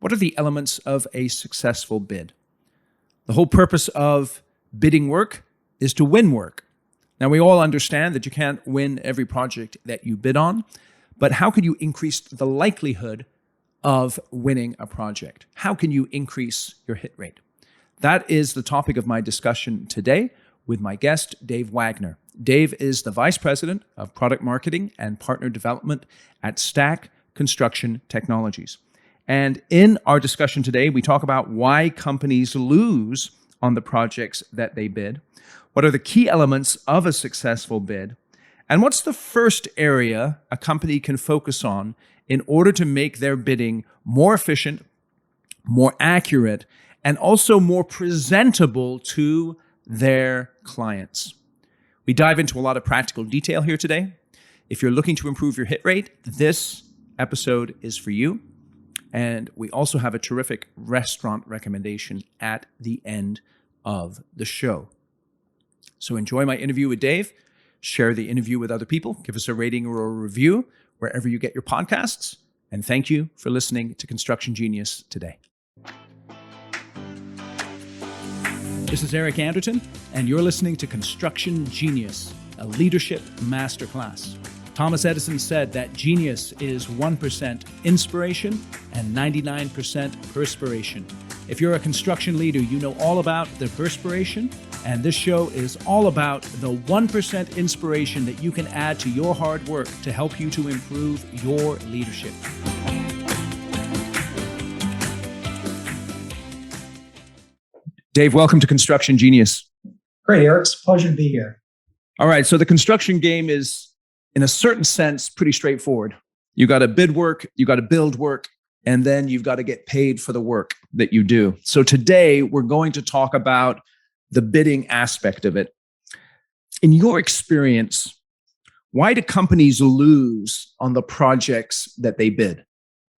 What are the elements of a successful bid? The whole purpose of bidding work is to win work. Now, we all understand that you can't win every project that you bid on, but how can you increase the likelihood of winning a project? How can you increase your hit rate? That is the topic of my discussion today with my guest, Dave Wagner. Dave is the Vice President of Product Marketing and Partner Development at Stack Construction Technologies. And in our discussion today, we talk about why companies lose on the projects that they bid. What are the key elements of a successful bid? And what's the first area a company can focus on in order to make their bidding more efficient, more accurate, and also more presentable to their clients? We dive into a lot of practical detail here today. If you're looking to improve your hit rate, this episode is for you. And we also have a terrific restaurant recommendation at the end of the show. So enjoy my interview with Dave. Share the interview with other people. Give us a rating or a review wherever you get your podcasts. And thank you for listening to Construction Genius today. This is Eric Anderton, and you're listening to Construction Genius, a leadership masterclass. Thomas Edison said that genius is 1% inspiration and 99% perspiration. If you're a construction leader, you know all about the perspiration, and this show is all about the 1% inspiration that you can add to your hard work to help you to improve your leadership. Dave, welcome to Construction Genius. Great, Eric. It's a pleasure to be here. All right, so the construction game is, in a certain sense, pretty straightforward. You got to bid work, you got to build work, and then you've got to get paid for the work that you do. So today we're going to talk about the bidding aspect of it. In your experience, why do companies lose on the projects that they bid?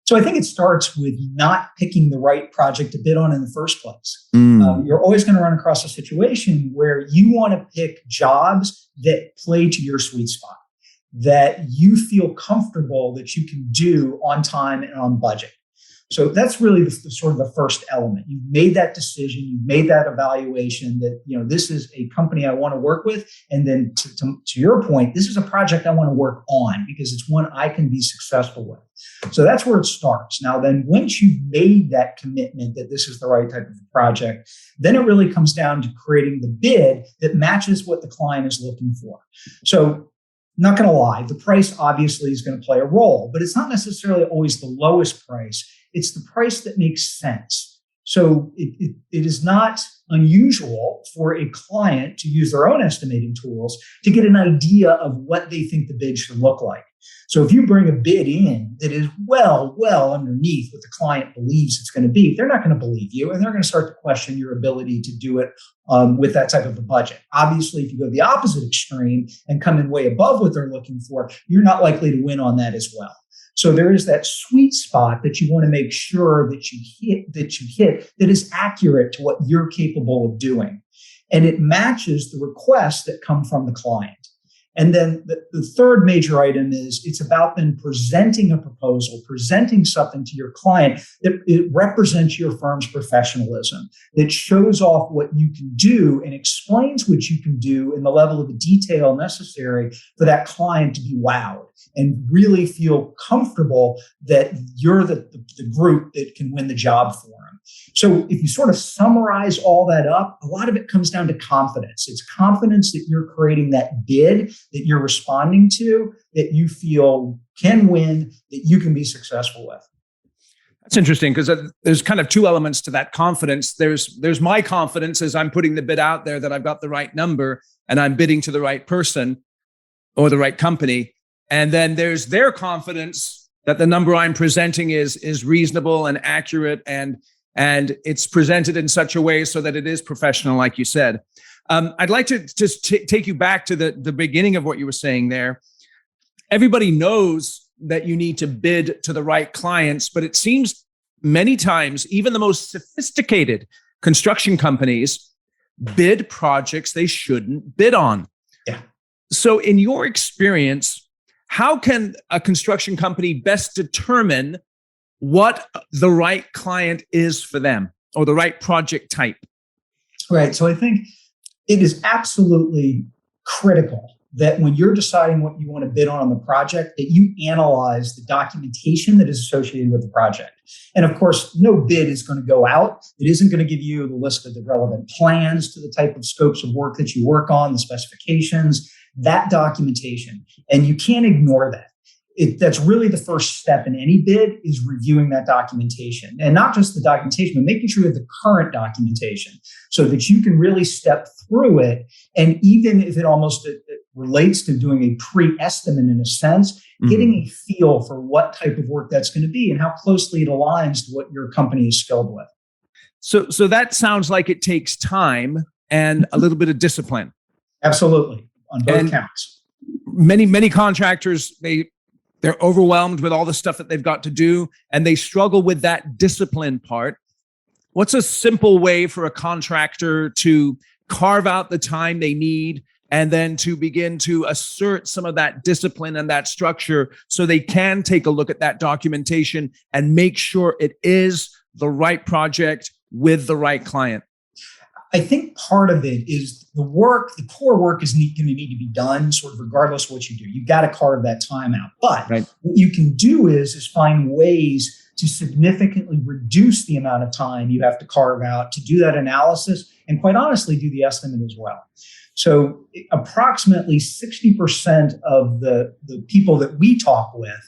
So I think it starts with not picking the right project to bid on in the first place. You're always going to run across a situation where you want to pick jobs that play to your sweet spot, that you feel comfortable that you can do on time and on budget. So that's really the sort of the first element. You've made that decision, you've made that evaluation that, this is a company I want to work with. And then to your point, this is a project I want to work on because it's one I can be successful with. So that's where it starts. Now, then once you've made that commitment that this is the right type of project, then it really comes down to creating the bid that matches what the client is looking for. So not going to lie, the price obviously is going to play a role, but it's not necessarily always the lowest price. It's the price that makes sense. So it is not unusual for a client to use their own estimating tools to get an idea of what they think the bid should look like. So if you bring a bid in that is well underneath what the client believes it's going to be, they're not going to believe you, and they're going to start to question your ability to do it with that type of a budget. Obviously, if you go the opposite extreme and come in way above what they're looking for, you're not likely to win on that as well. So there is that sweet spot that you want to make sure that you hit that is accurate to what you're capable of doing. And it matches the requests that come from the client. And then the third major item is it's about then presenting a proposal, presenting something to your client that it represents your firm's professionalism, that shows off what you can do and explains what you can do in the level of detail necessary for that client to be wowed and really feel comfortable that you're the group that can win the job for them. So if you sort of summarize all that up, a lot of it comes down to confidence. It's confidence that you're creating that bid that you're responding to, that you feel can win, that you can be successful with. That's interesting because there's kind of two elements to that confidence. There's my confidence as I'm putting the bid out there that I've got the right number and I'm bidding to the right person or the right company. And then there's their confidence that the number I'm presenting is reasonable and accurate and it's presented in such a way so that it is professional, like you said. I'd like to just take you back to the beginning of what you were saying there. Everybody knows that you need to bid to the right clients, but it seems many times, even the most sophisticated construction companies bid projects they shouldn't bid on. Yeah. So in your experience, how can a construction company best determine what the right client is for them or the right project type? Right. So I think it is absolutely critical that when you're deciding what you want to bid on the project, that you analyze the documentation that is associated with the project. And of course, no bid is going to go out. It isn't going to give you the list of the relevant plans to the type of scopes of work that you work on, the specifications, that documentation. And you can't ignore that. That's really the first step in any bid, is reviewing that documentation, and not just the documentation, but making sure you have the current documentation so that you can really step through it. And even if it relates to doing a pre-estimate in a sense, getting a feel for what type of work that's going to be and how closely it aligns to what your company is skilled with. So that sounds like it takes time and a little bit of discipline. Absolutely, on both counts. Many contractors, they're overwhelmed with all the stuff that they've got to do, and they struggle with that discipline part. What's a simple way for a contractor to carve out the time they need and then to begin to assert some of that discipline and that structure so they can take a look at that documentation and make sure it is the right project with the right client? I think part of it is the core work is going to need to be done sort of regardless of what you do. You've got to carve that time out. But what you can do is find ways to significantly reduce the amount of time you have to carve out to do that analysis and, quite honestly, do the estimate as well. So approximately 60% of the people that we talk with,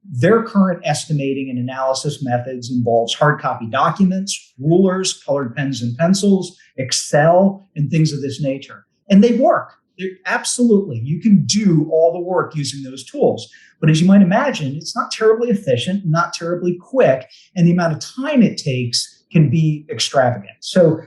their current estimating and analysis methods involves hard copy documents, rulers, colored pens and pencils, Excel, and things of this nature. And they work. Absolutely. You can do all the work using those tools. But as you might imagine, it's not terribly efficient, not terribly quick, and the amount of time it takes can be extravagant. So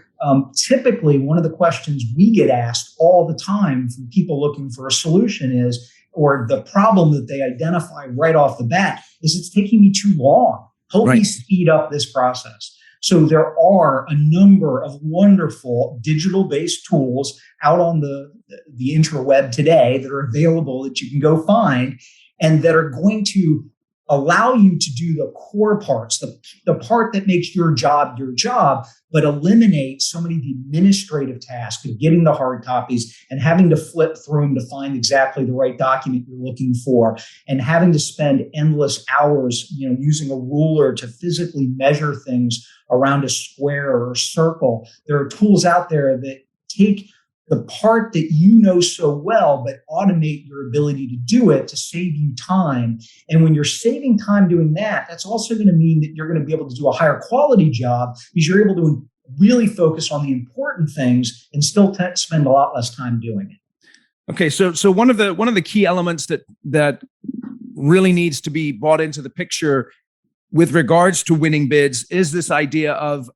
typically, one of the questions we get asked all the time from people looking for a solution is, or the problem that they identify right off the bat, is it's taking me too long. Help me speed up this process. So there are a number of wonderful digital-based tools out on the interweb today that are available that you can go find and that are going to allow you to do the core parts, the part that makes your job, but eliminate so many of the administrative tasks of getting the hard copies and having to flip through them to find exactly the right document you're looking for, and having to spend endless hours, using a ruler to physically measure things around a square or a circle. There are tools out there that take the part that you know so well, but automate your ability to do it to save you time. And when you're saving time doing that, that's also going to mean that you're going to be able to do a higher quality job because you're able to really focus on the important things and still spend a lot less time doing it. Okay, so one of the key elements that really needs to be brought into the picture with regards to winning bids is this idea of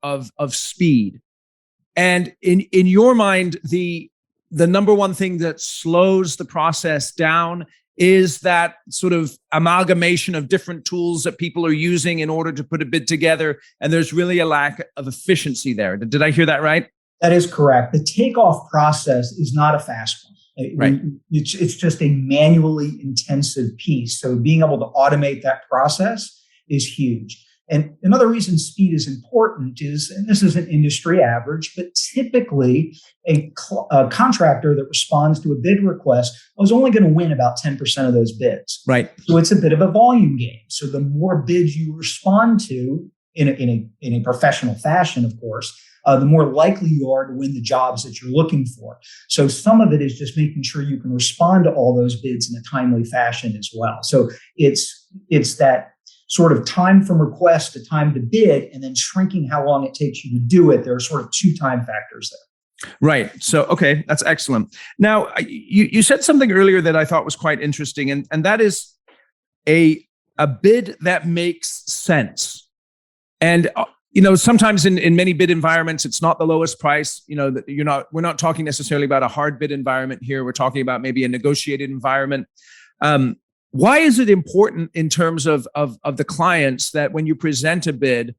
speed. And in your mind, the number one thing that slows the process down is that sort of amalgamation of different tools that people are using in order to put a bid together. And there's really a lack of efficiency there. Did I hear that right? That is correct. The takeoff process is not a fast one. Right. It's just a manually intensive piece. So being able to automate that process is huge. And another reason speed is important is, and this is an industry average, but typically a contractor that responds to a bid request is only going to win about 10% of those bids. Right. So it's a bit of a volume game. So the more bids you respond to in a professional fashion, of course, the more likely you are to win the jobs that you're looking for. So some of it is just making sure you can respond to all those bids in a timely fashion as well. So it's that sort of time from request to time to bid, and then shrinking how long it takes you to do it. There are sort of two time factors there. Right. So, okay, that's excellent. Now, you said something earlier that I thought was quite interesting, and that is a bid that makes sense. And sometimes in many bid environments, it's not the lowest price. We're not talking necessarily about a hard bid environment here. We're talking about maybe a negotiated environment. Why is it important in terms of the clients that when you present a bid,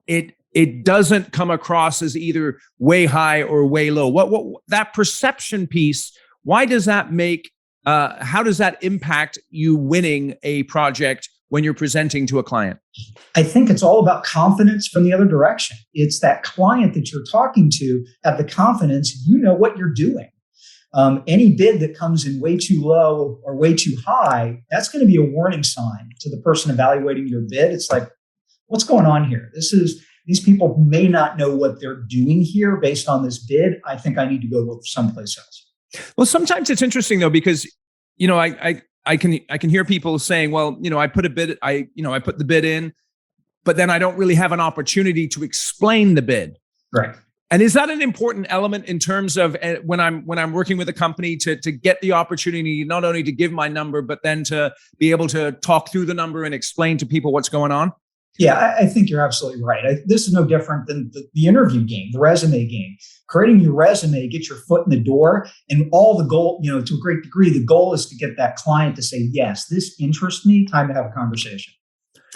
it doesn't come across as either way high or way low? What that perception piece? Why does that make? How does that impact you winning a project when you're presenting to a client? I think it's all about confidence from the other direction. It's that client that you're talking to have the confidence, you know what you're doing. Any bid that comes in way too low or way too high, that's going to be a warning sign to the person evaluating your bid. It's like, what's going on here? These people may not know what they're doing here based on this bid. I think I need to go look someplace else. Well, sometimes it's interesting though, because, I can hear people saying, well, I put the bid in, but then I don't really have an opportunity to explain the bid. Right. And is that an important element in terms of when I'm working with a company to get the opportunity not only to give my number, but then to be able to talk through the number and explain to people what's going on? Yeah, I think you're absolutely right. This is no different than the interview game, the resume game. Creating your resume, get your foot in the door, and all the goal, to a great degree, the goal is to get that client to say, yes, this interests me, time to have a conversation.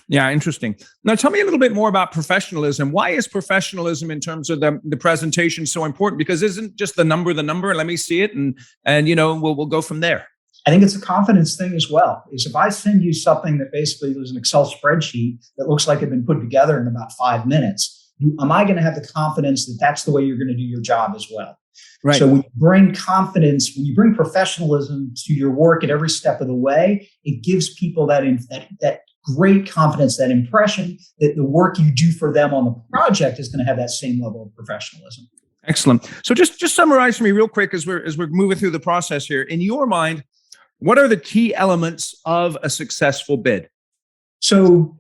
Yeah, interesting. Now, tell me a little bit more about professionalism. Why is professionalism in terms of the presentation so important? Because isn't just the number, let me see it, and we'll go from there. I think it's a confidence thing as well. Is if I send you something that basically is an Excel spreadsheet that looks like it's been put together in about 5 minutes, am I going to have the confidence that that's the way you're going to do your job as well? Right. So when you bring confidence, when you bring professionalism to your work at every step of the way, it gives people that great confidence, that impression that the work you do for them on the project is going to have that same level of professionalism. Excellent. So just summarize for me real quick as we're moving through the process here. In your mind, what are the key elements of a successful bid? So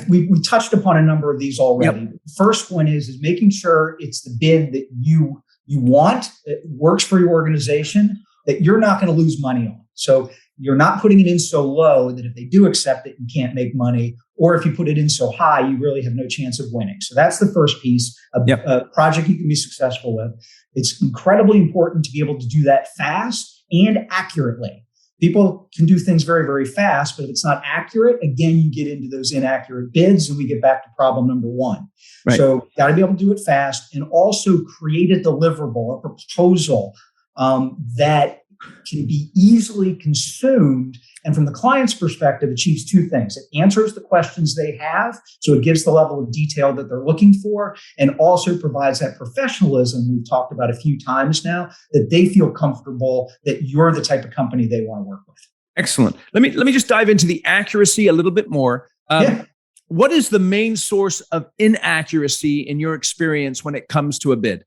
we touched upon a number of these already. Yep. The first one is making sure it's the bid that you want, that works for your organization, that you're not going to lose money on. So you're not putting it in so low that if they do accept it, you can't make money. Or if you put it in so high, you really have no chance of winning. So that's the first piece, a project you can be successful with. It's incredibly important to be able to do that fast and accurately. People can do things very, very fast, but if it's not accurate, again, you get into those inaccurate bids and we get back to problem number one. Right. So got to be able to do it fast and also create a deliverable, a proposal that can be easily consumed. And from the client's perspective, achieves two things. It answers the questions they have, so it gives the level of detail that they're looking for, and also provides that professionalism we've talked about a few times now, that they feel comfortable that you're the type of company they want to work with. Excellent. Let me just dive into the accuracy a little bit more. What is the main source of inaccuracy in your experience when it comes to a bid?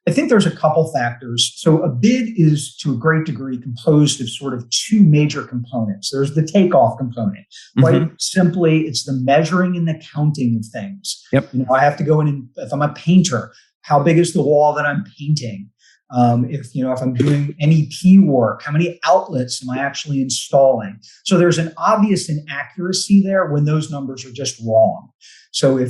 I think there's a couple factors. So a bid is to a great degree composed of sort of two major components. There's the takeoff component. Quite simply, it's the measuring and the counting of things. Yep. I have to go in and if I'm a painter, how big is the wall that I'm painting? If I'm doing MEP work, how many outlets am I actually installing? So there's an obvious inaccuracy there when those numbers are just wrong. So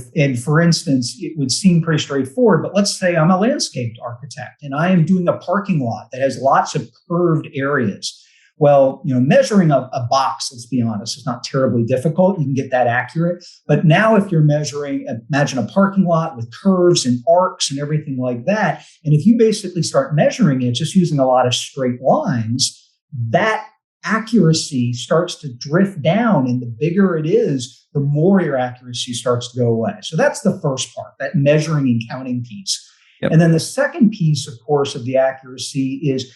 for instance, it would seem pretty straightforward, but let's say I'm a landscaped architect and I am doing a parking lot that has lots of curved areas. Well, measuring a box, let's be honest, is not terribly difficult. You can get that accurate. But now if you're measuring, imagine a parking lot with curves and arcs and everything like that. And if you basically start measuring it just using a lot of straight lines, that accuracy starts to drift down. And the bigger it is, the more your accuracy starts to go away. So that's the first part, that measuring and counting piece. Yep. And then the second piece, of course, of the accuracy is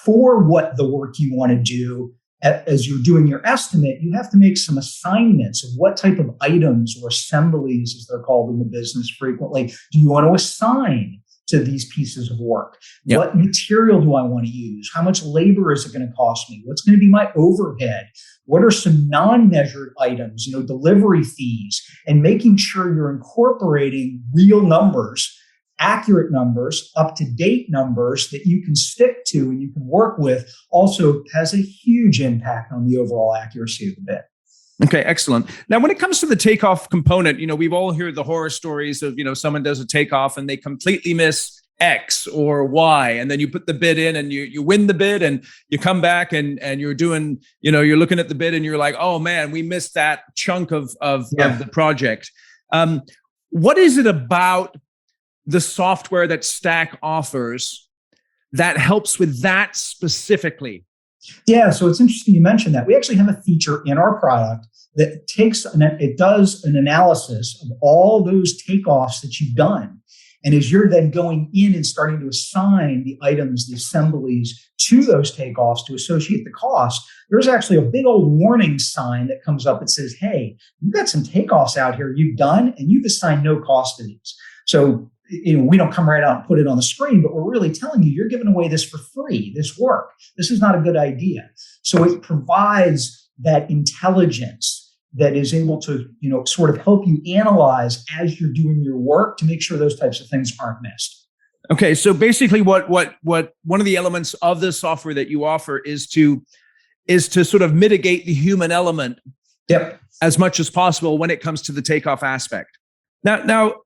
for what the work you want to do. As you're doing your estimate, you have to make some assignments of what type of items or assemblies, as they're called in the business frequently, do you want to assign to these pieces of work? Yep. What material do I want to use? How much labor is it going to cost me? What's going to be my overhead? What are some non-measured items, delivery fees, and making sure you're incorporating real numbers, accurate numbers, up-to-date numbers that you can stick to and you can work with also has a huge impact on the overall accuracy of the bid. Okay, excellent. Now, when it comes to the takeoff component, we've all heard the horror stories of, someone does a takeoff and they completely miss X or Y, and then you put the bid in and you win the bid and you come back and you're doing, you're looking at the bid and you're like, oh man, we missed that chunk of the project. What is it about the software that Stack offers that helps with that specifically? Yeah, so it's interesting you mentioned that. We actually have a feature in our product that does an analysis of all those takeoffs that you've done. And as you're then going in and starting to assign the items, the assemblies to those takeoffs to associate the cost, there's actually a big old warning sign that comes up that says, hey, you've got some takeoffs out here you've done, and you've assigned no cost to these. So we don't come right out and put it on the screen, but we're really telling you, you're giving away this for free, this work. This is not a good idea. So it provides that intelligence that is able to, sort of help you analyze as you're doing your work to make sure those types of things aren't missed. Okay, so basically, what one of the elements of the software that you offer is to sort of mitigate the human element, yep, as much as possible when it comes to the takeoff aspect. Now,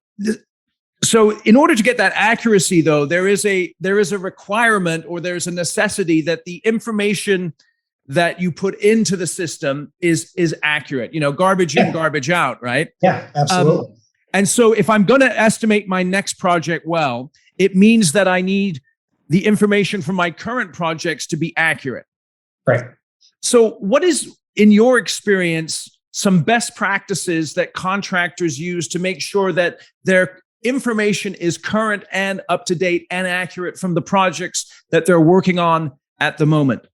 so in order to get that accuracy, though, there is a requirement, or there's a necessity that the information that you put into the system is accurate. Garbage in, garbage out, right? Yeah, absolutely. And so if I'm going to estimate my next project well, it means that I need the information from my current projects to be accurate. Right. So what is, in your experience, some best practices that contractors use to make sure that their information is current and up to date and accurate from the projects that they're working on at the moment?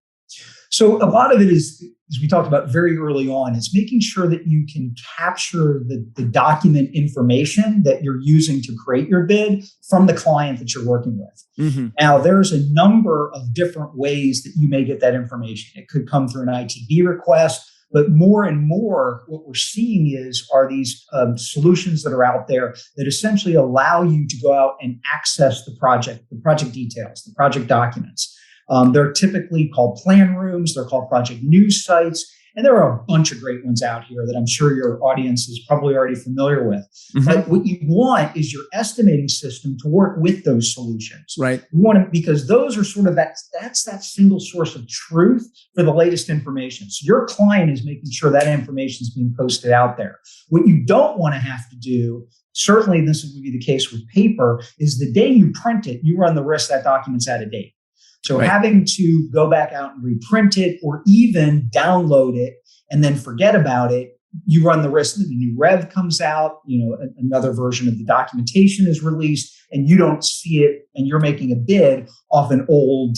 So a lot of it is, as we talked about very early on, is making sure that you can capture the document information that you're using to create your bid from the client that you're working with. Mm-hmm. Now, there's a number of different ways that you may get that information. It could come through an ITB request, but more and more what we're seeing are these solutions that are out there that essentially allow you to go out and access the project details, the project documents. They're typically called plan rooms. They're called project news sites. And there are a bunch of great ones out here that I'm sure your audience is probably already familiar with. Mm-hmm. But what you want is your estimating system to work with those solutions. Right. You want to, because those are sort of that's that single source of truth for the latest information. So your client is making sure that information is being posted out there. What you don't want to have to do, certainly this would be the case with paper, is the day you print it, you run the risk that document's out of date. So right. Having to go back out and reprint it, or even download it and then forget about it, you run the risk that a new rev comes out, another version of the documentation is released, and you don't see it, and you're making a bid off an old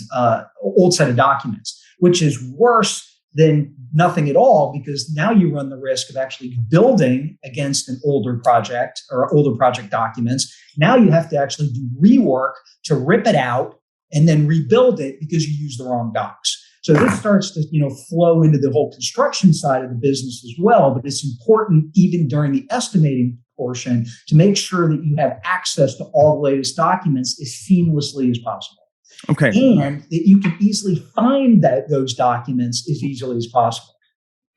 set of documents, which is worse than nothing at all, because now you run the risk of actually building against an older project or older project documents. Now you have to actually do rework to rip it out and then rebuild it because you used the wrong docs. So this starts to, flow into the whole construction side of the business as well. But it's important, even during the estimating portion, to make sure that you have access to all the latest documents as seamlessly as possible. Okay. And that you can easily find those documents as easily as possible.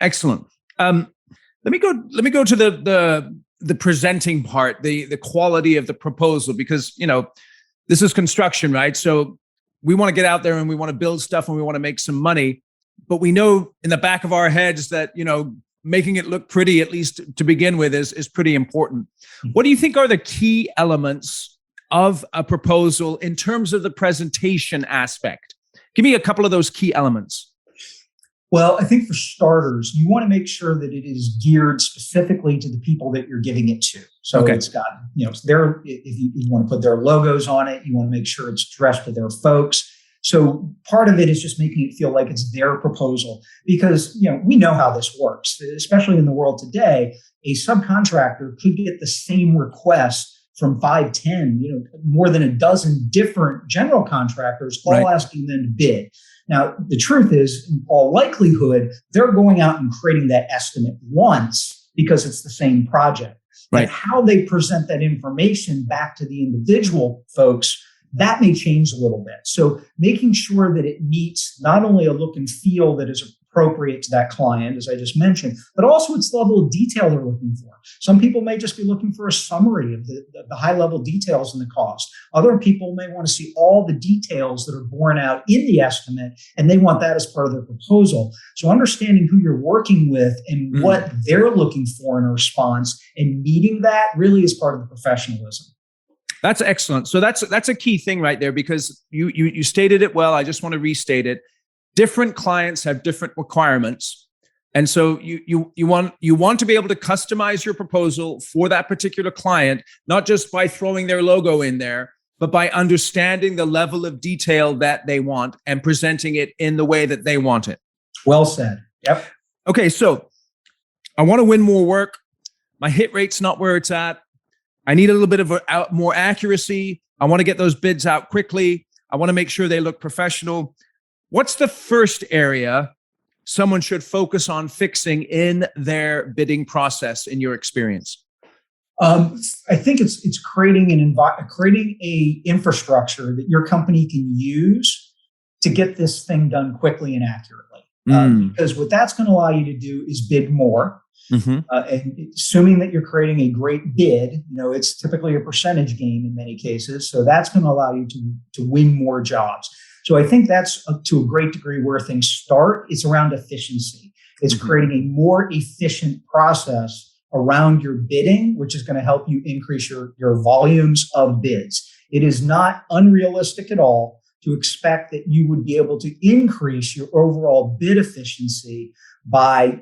Excellent. Let me go to the presenting part, the quality of the proposal, because this is construction, right? So we want to get out there and we want to build stuff and we want to make some money, but we know in the back of our heads that, making it look pretty, at least to begin with, is pretty important. What do you think are the key elements of a proposal in terms of the presentation aspect? Give me a couple of those key elements. Well, I think for starters, you want to make sure that it is geared specifically to the people that you're giving it to. So okay. It's got, if you want to put their logos on it, you want to make sure it's addressed to their folks. So part of it is just making it feel like it's their proposal, because, we know how this works, especially in the world today. A subcontractor could get the same request from 5, 10, more than a dozen different general contractors, all right. Asking them to bid. Now, the truth is, in all likelihood, they're going out and creating that estimate once because it's the same project. Right. And how they present that information back to the individual folks, that may change a little bit. So making sure that it meets not only a look and feel that is appropriate to that client, as I just mentioned, but also its level of detail they're looking for. Some people may just be looking for a summary of the high level details and the cost. Other people may want to see all the details that are borne out in the estimate, and they want that as part of their proposal. So understanding who you're working with and what they're looking for in a response and meeting that really is part of the professionalism. That's excellent. So that's a key thing right there, because you stated it well. I just want to restate it. different clients have different requirements. And so you want to be able to customize your proposal for that particular client, not just by throwing their logo in there, but by understanding the level of detail that they want and presenting it in the way that they want it. Well said. Yep. Okay, so I want to win more work. My hit rate's not where it's at. I need a little bit of more accuracy. I want to get those bids out quickly. I want to make sure they look professional. What's the first area someone should focus on fixing in their bidding process, in your experience? I think it's creating creating a infrastructure that your company can use to get this thing done quickly and accurately. Because what that's going to allow you to do is bid more. And assuming that you're creating a great bid, it's typically a percentage game in many cases. So that's going to allow you to win more jobs. So I think that's to a great degree where things start. It's around efficiency. It's creating a more efficient process around your bidding, which is going to help you increase your volumes of bids. It is not unrealistic at all to expect that you would be able to increase your overall bid efficiency by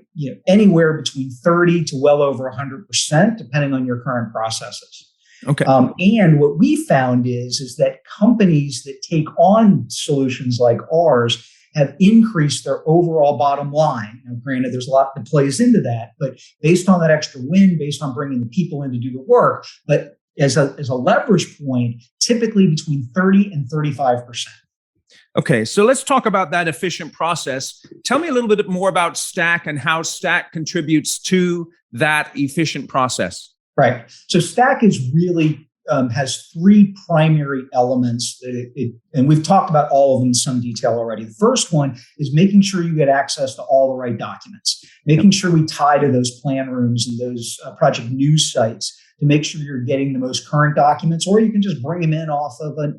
anywhere between 30 to well over 100%, depending on your current processes. Okay. And what we found is that companies that take on solutions like ours have increased their overall bottom line. Now, granted, there's a lot that plays into that, but based on that extra win, based on bringing the people in to do the work, but as a leverage point, typically between 30 and 35%. Okay, so let's talk about that efficient process. Tell me a little bit more about Stack and how Stack contributes to that efficient process. Right. So Stack is really has three primary elements that and we've talked about all of them in some detail already. The first one is making sure you get access to all the right documents, making sure we tie to those plan rooms and those project news sites to make sure you're getting the most current documents, or you can just bring them in off of a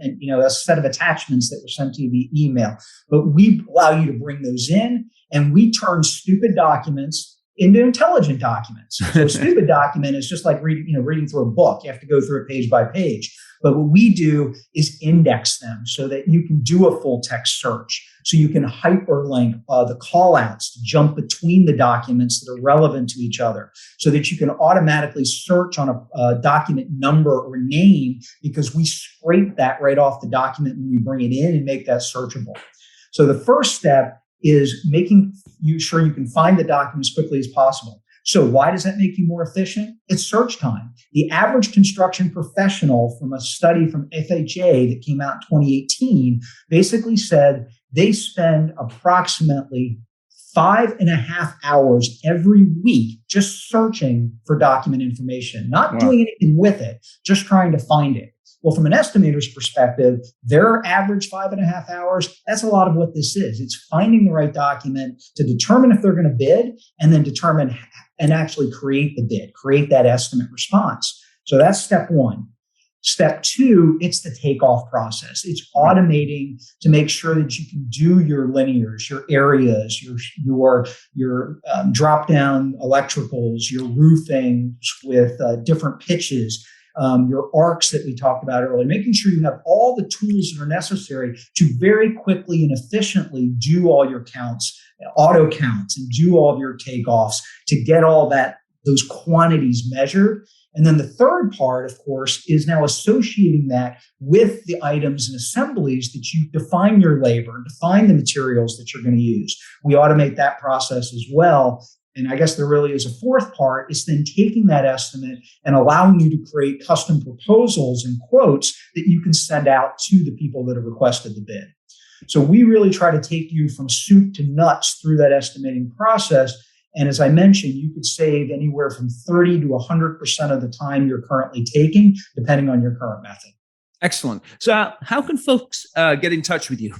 set of attachments that were sent to you via email. But we allow you to bring those in, and we turn stupid documents into intelligent documents. So a stupid document is just like reading through a book. You have to go through it page by page. But what we do is index them so that you can do a full text search. So you can hyperlink the callouts to jump between the documents that are relevant to each other, so that you can automatically search on a document number or name, because we scrape that right off the document when we bring it in and make that searchable. So the first step is making sure you can find the document as quickly as possible. So why does that make you more efficient? It's search time. The average construction professional, from a study from FHA that came out in 2018, basically said they spend approximately 5.5 hours every week just searching for document information, not doing anything with it, just trying to find it. Well, from an estimator's perspective, their average 5.5 hours, that's a lot of what this is. It's finding the right document to determine if they're going to bid, and then determine and actually create the bid, create that estimate response. So that's step one. Step two, it's the takeoff process. It's automating to make sure that you can do your linears, your areas, your drop-down electricals, your roofing with different pitches, your arcs that we talked about earlier, making sure you have all the tools that are necessary to very quickly and efficiently do all your counts, auto counts, and do all of your takeoffs to get all those quantities measured. And then the third part, of course, is now associating that with the items and assemblies that you define your labor and define the materials that you're going to use. We automate that process as well. And I guess there really is a fourth part, is then taking that estimate and allowing you to create custom proposals and quotes that you can send out to the people that have requested the bid. So we really try to take you from soup to nuts through that estimating process. And as I mentioned, you could save anywhere from 30 to 100% of the time you're currently taking, depending on your current method. Excellent. So how can folks get in touch with you?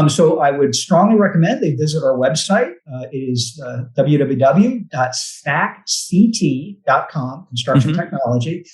So I would strongly recommend they visit our website. It is www.stackct.com, construction technology.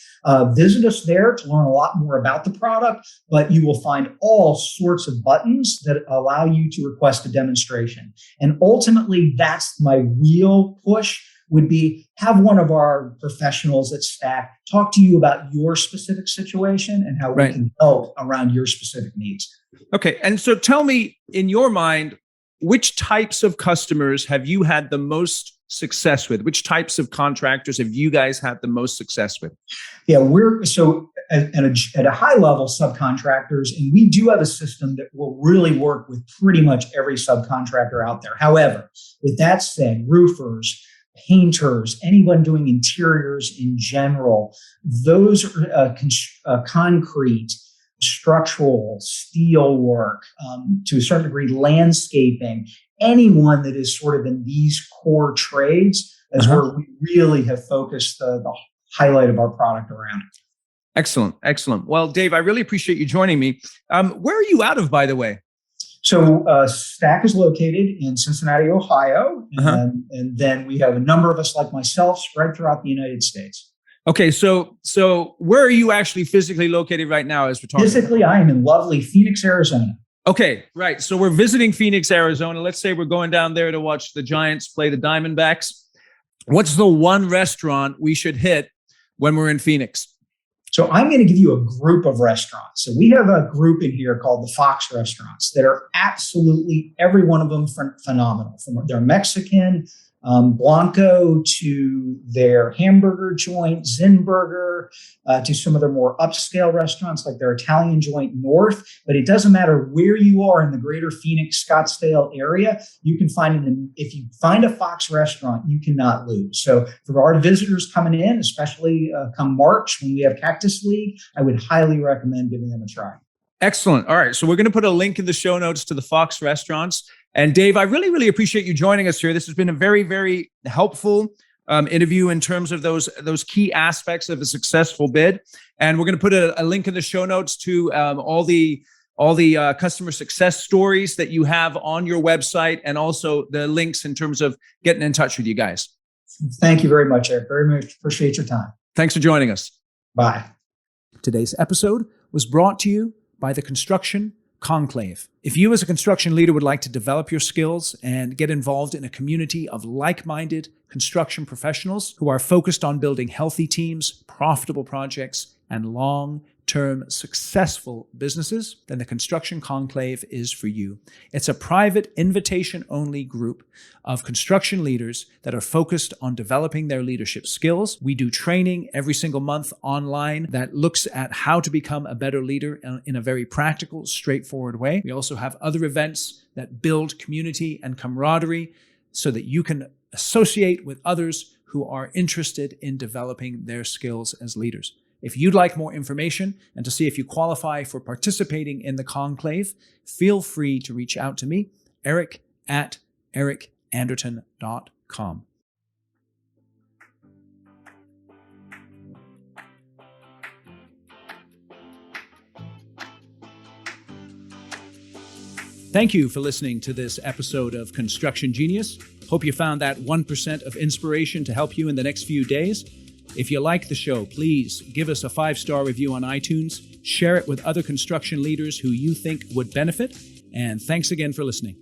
Visit us there to learn a lot more about the product, but you will find all sorts of buttons that allow you to request a demonstration. And ultimately, that's my real push, would be have one of our professionals at Stack talk to you about your specific situation and how we can help around your specific needs. Okay. And so tell me, in your mind, which types of customers have you had the most success with? Which types of contractors have you guys had the most success with? Yeah, we're so at a high level, subcontractors, and we do have a system that will really work with pretty much every subcontractor out there. However, with that said, roofers, painters, anyone doing interiors in general, those concrete, structural, steel work, to a certain degree, landscaping, anyone that is sort of in these core trades is where we really have focused the highlight of our product around. Excellent. Excellent. Well, Dave, I really appreciate you joining me. Where are you out of, by the way? So Stack is located in Cincinnati, Ohio, and then we have a number of us like myself spread throughout the United States. Okay, so where are you actually physically located right now as we're talking? Physically, I am in lovely Phoenix, Arizona. Okay, right. So we're visiting Phoenix, Arizona. Let's say we're going down there to watch the Giants play the Diamondbacks. What's the one restaurant we should hit when we're in Phoenix? So I'm going to give you a group of restaurants. So we have a group in here called the Fox Restaurants that are absolutely, every one of them phenomenal. From their Mexican, Blanco, to their hamburger joint, Zen Burger, to some of their more upscale restaurants like their Italian joint North. But it doesn't matter where you are in the greater Phoenix, Scottsdale area, you can find it. If you find a Fox restaurant, you cannot lose. So for our visitors coming in, especially come March when we have Cactus League, I would highly recommend giving them a try. Excellent. All right. So we're going to put a link in the show notes to the Fox restaurants. And Dave, I really, really appreciate you joining us here. This has been a very, very helpful interview in terms of those key aspects of a successful bid. And we're going to put a link in the show notes to all the customer success stories that you have on your website, and also the links in terms of getting in touch with you guys. Thank you very much, Eric. Very much appreciate your time. Thanks for joining us. Bye. Today's episode was brought to you by the Construction Conclave. If you as a construction leader would like to develop your skills and get involved in a community of like-minded construction professionals who are focused on building healthy teams, profitable projects, and long-term successful businesses, then the Construction Conclave is for you. It's a private, invitation-only group of construction leaders that are focused on developing their leadership skills. We do training every single month online that looks at how to become a better leader in a very practical, straightforward way. We also have other events that build community and camaraderie so that you can associate with others who are interested in developing their skills as leaders. If you'd like more information and to see if you qualify for participating in the conclave, feel free to reach out to me, eric@ericanderton.com. Thank you for listening to this episode of Construction Genius. Hope you found that 1% of inspiration to help you in the next few days. If you like the show, please give us a 5-star review on iTunes, share it with other construction leaders who you think would benefit, and thanks again for listening.